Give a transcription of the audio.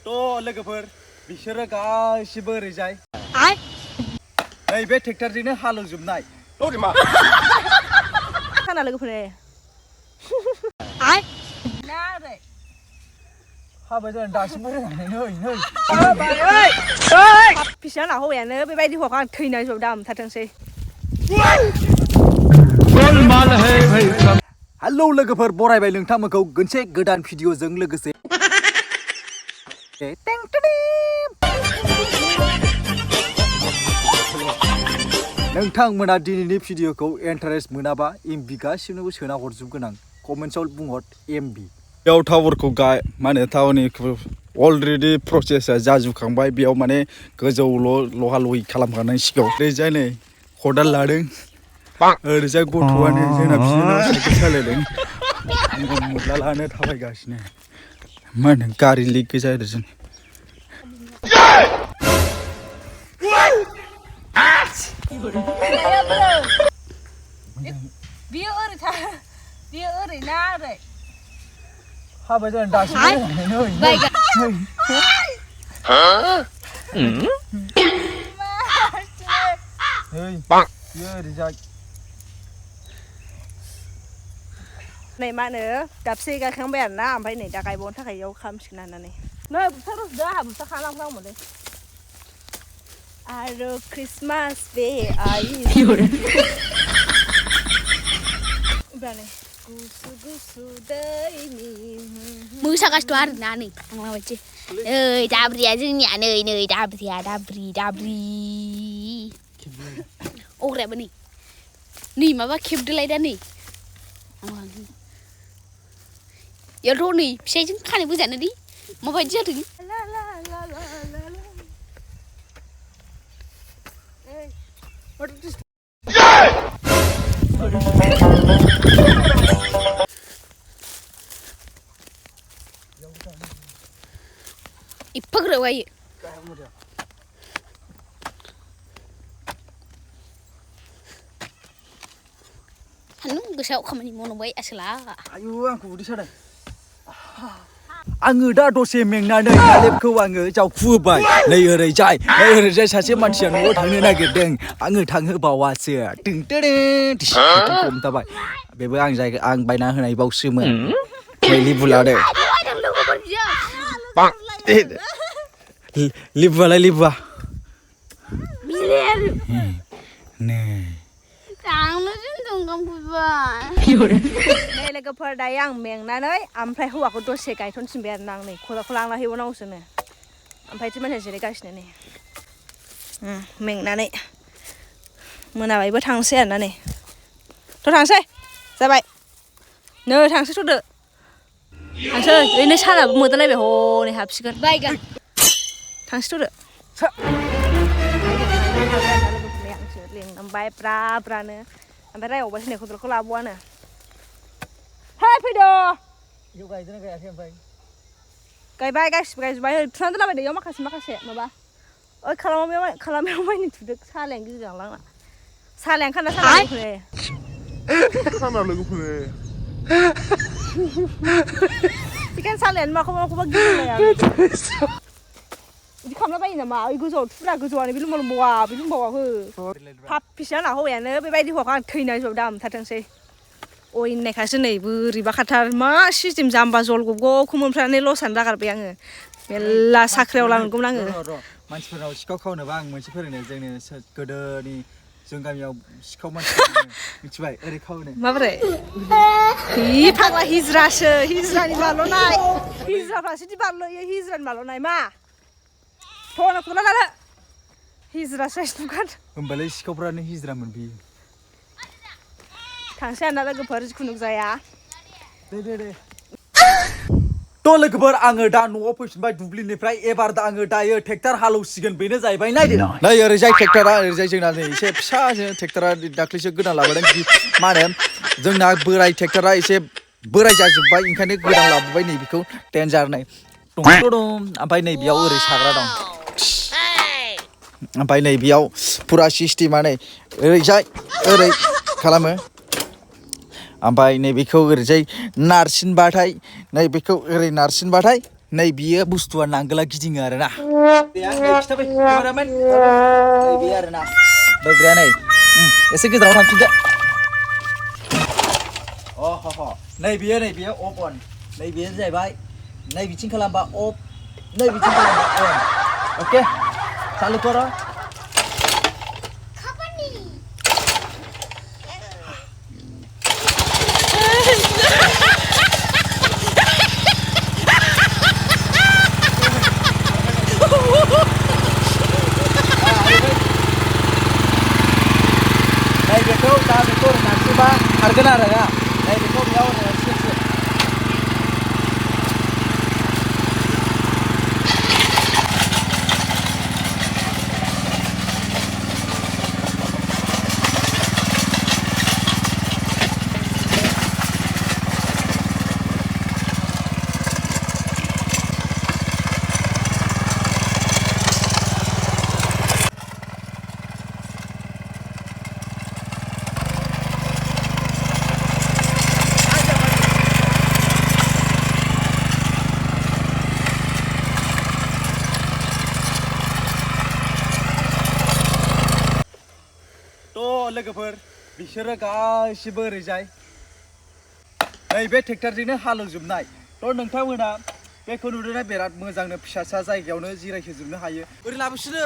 थ' लोगोफोर बिसोरो गासिबो ओरैजाय नैबे ट्रेक्टरजोंनो हालेवजोबनाय खाना लोगोफोर हाबाय जानो दासिमबो रोङाखै नै फिसा हौवायानो बेबायदि हौवाखौ आं थैनाय ज' दामथारथोंसै हेलौ लोगोफोर बरायबाय नोंथांमोनखौ मोनसे गोदान भिडिअजों लोगोसे नोंथांमोना दिनैनि भिडिअखौ इन्टारेस्ट मोनाबा एमबि गासिबोनोबो सोना हरजोबगोन आं कमेन्ट्सआव बुंहर एमबि बेयाव टावारखौ मा होनो टावारनि अलरेडि प्रसेसा जाजोबखांबाय बेयाव माने गोजौल' लहा लहि खालामखांनायनि सिगाङाव ओरैजाय नै खदाल लादों ओरैजाय गथ'आनो जोंना बिनानाव साइकेल सालायदों आंबो मुदला लानो थाबायगासिनो मा होनो गारि लिक गोजा आरो जों बियो ओरै ना ओरै हाबाय जानो दासिमबो नै मा होनो दाबसे गायखांबाय आरो ना ओमफ्राय नै दा गायबावनो थाखाय इयाव खालामसिगोन होननानै नै बुथारदो आंहा बुथार खालामफ्रांमोनलै आरो क्रिसमास बे गुसु गुसु दैनि मोसागासिनो आरोना नै आंलाबायदि ओइ दाब्रिया जोंनिया नै दाब्रिया दाब्रि अग्रायाबो नै माबा खेबदोलाय दा नै यावथ' नै फिसाइजों खानाय बोजानो दै माबायदि जादों इफाग्राबायो सान्दुं गोसायाव खामानि मावनांबाय आसोला आयु आंखौ उदै सादों आङो दा दसे मेंनानै नालेबखौ आङो जावखुबाय नै ओरैजाय सासे मानसिया न'आव थांनो नागिरदों आङो थांहोबावासो हमथाबाय बेबो आं बायना होनाय बावसोमोन लिबु लादो लिबुआलाय लिबुआ नै लोगोफोर दायो आं मेंनानै ओमफ्राय हौवाखौ दसे गायथ'नोसिनबाय आरो ना आं नै खदालखौ लांना हैबावनांगौसोनो ओमफ्राय मानसिया जिरायगासिनो नै मेंनानै मोनाबायबो थांसै आरोना नै थ' थांसै जाबाय नै थांसै थ'दो थांसै ओरैनो सानाबो मोदालायबाय हनै हाबसिगोन बायगोन थांसै थ'दो लेंनांबाय ब्रानो ओमफ्राय रायबावबाय होननाय खदालखौ लाबोआनो हे फैदो बेयाव गायदोंना गायाखै ओमफ्राय गायबाय गासिबो गायजोब्बाय थुना दोनलाबाय इयाव माखासे माबा ओइ खालामायाव माइनि थुदो सालायानो गिदिर जालांना सालायानो खाना लोगोफोर चिकेन सालायानो माखौबा गिदिंलाया बिदि खालामला बायो नामा ओइ गोजौआव थुब्रा गोजौआनो बे लुमबावाखै हाब फिसा ना हौवायानो बेबायदि हौवाखौ आं थैनाय ज' दामथारथोंसै अयनायखासो नै बोरैबा खाथार मा सिस्टेम जाम्बा जलगबखौ मोनफ्रानै लसआनो जागारबाय आङो मेल्ला साख्रियाव लांगौमोन आङो मानसिफोरनाव सिखाव खावनोबा आं मोनसे फोरोंनो जोंनो गोदोनि जों गामियाव सिखाव मानसि मिथिबाय ओरै खावनो माबोरै फाग्ला हिजरानि बारल'नाय हिजराफ्रासो बिदि बारल'यो हिजरानि बारल'नाय मा थ'नो खौला लानो हिजरा साइस नुगोन होमबालाय सिखावफ्रानो हिजरा मोनबोयो थांसै आरोना लोगोफोर जिखुनु जाया दे थ' लोगोफोर आङो दा न'आव फैफिनबाय दुब्लिनिफ्राय एबार आङो दायो ट्रेक्टर हालौसिगोन बेनो जाहैबाय नायदो नै ओरैजाय ट्रेक्टरा ओरैजाय जोंना नै एसे फिसासो ट्रेक्टरा दाख्लैसो गोदान लाबोदों मा होनो जोंना बोराय ट्रेक्टरा एसे बोराय जाजोब्बाय ओंखायनो गोदान लाबोबाय नै बेखौ डेन्जार नै ओमफ्राय नै बेयाव ओरै साग्रा दं ओमफ्राय नै बेयाव फुरा सिस्टेमा नै ओरै खालामो ओमफ्राय नैबेखौ ओरैजाय नारसिनबाथाय नैबेखौ ओरै नारसिनबाथाय नै बियो बुस्थुआ नांगोला गिदिङो आरोना नैबे आरोना बोग्राया नै एसे गोजानाव थांफिनदो नैबेयो अफ अन नैबेयो जाहैबाय नै बिथिं खालामबा अफ नै बिथिं खालामबा अन अके चालु करो नैबेखौ दा बेखौ नारसिनबा खारगोन आरो ना नैबेखौ बेयाव नारसिनसो लोगोफोर बिसोरो गासिबो ओरैजाय नैबे ट्रेक्टरजोंनो हालेवजोबनाय थ' नोंथांमोना बेखौ नुदोंना बिराद मोजांनो फिसा जायगायावनो जिरायहोजोबनो हायो ओरै लाबोसिनो